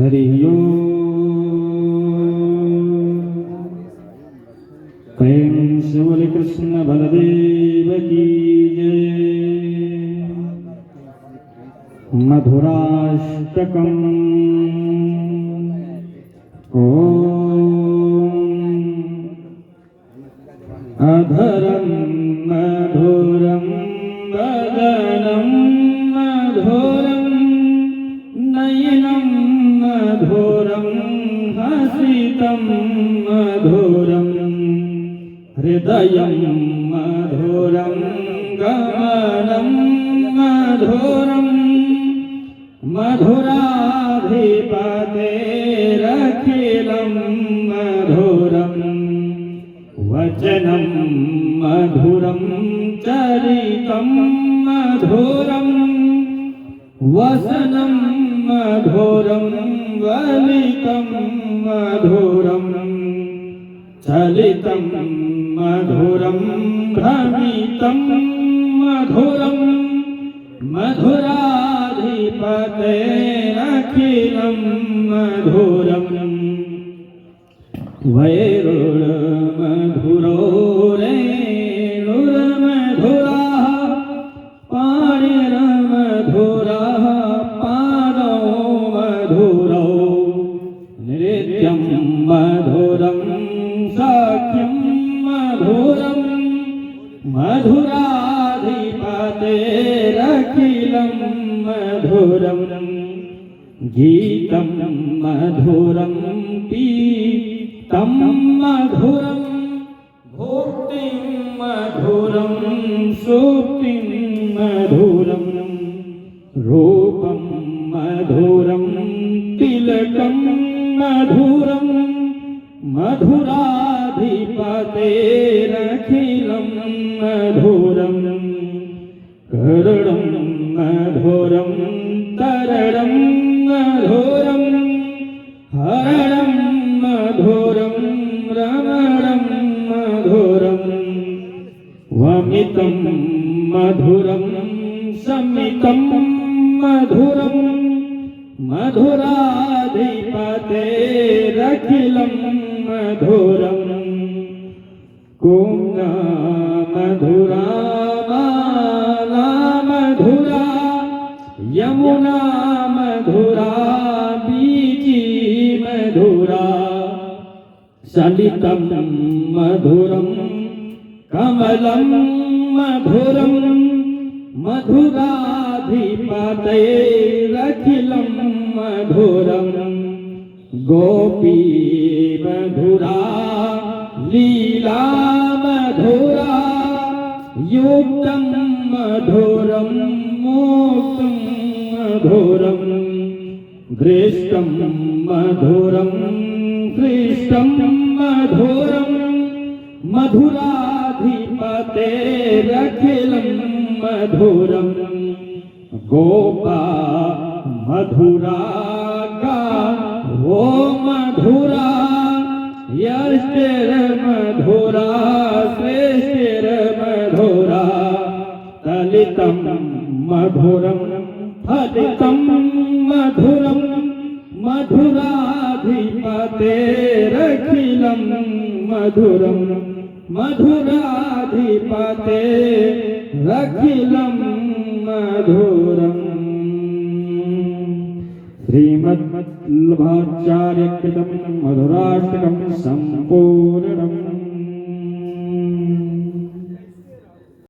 हरि ओम। प्रेम से बोले कृष्ण बलदेव की जय। मधुराष्टकम्। अधरं मधुरं वदनं मधुरं नयनं मधुरं हसितं मधुरं हृदयं मधुरं गमनं मधुरं मधुराधिपतेरखिलं मधुरं वचनं मधुरं चरितं मधुरं वसनं मधुरं वलितं मधुरं चलितं मधुरं भ्रमितं मधुरं मधुराधिपतेरखिलं मधुरं वैरुणमधुरो रेणुर्मधुरः पाणिर्मधुरः पादौ मधुरौ नृत्यं मधुरं सख्यं मधुरं मधुराधिपतेरखिलं मधुरं गीतं मधुरं पीतं मधुरं भोक्तिं मधुरं सुप्तिं मधुरं रूपं मधुरं तिलकं मधुरं मधुराधिपतेरखिलं मधुरं करुणं मधुरं तरलं मधुरं हरणं मधुरं रमणं मधुरं वमितं मधुरं समितं मधुरं मधुराधिपतेरखिलं मधुरं कुम्भा मधुरा माला मधुरा यमुना मधुरा बीची मधुरा सलितं मधुरं कमलं मधुरं मधुराधिपतेरखिलं मधुरं गोपी मधुरा लीला मधुरा युक्तं मधुरं मोक्तं मधुरं दृष्टं मधुरं कृष्टं मधुरं मधुराधिपतेरखिलं मधुरं गोपा मधुरा गावो मधुरा यष्टिर्मधुरा श्रेष्ठिर्मधुरा ललितं मधुरं फलितं मधुरं मधुराधिपतेरखिलं मधुरं मधुराधिपतेरखिलं मधुरम्। श्रीमद्वल्लभाचार्यकृतं मधुराष्टकं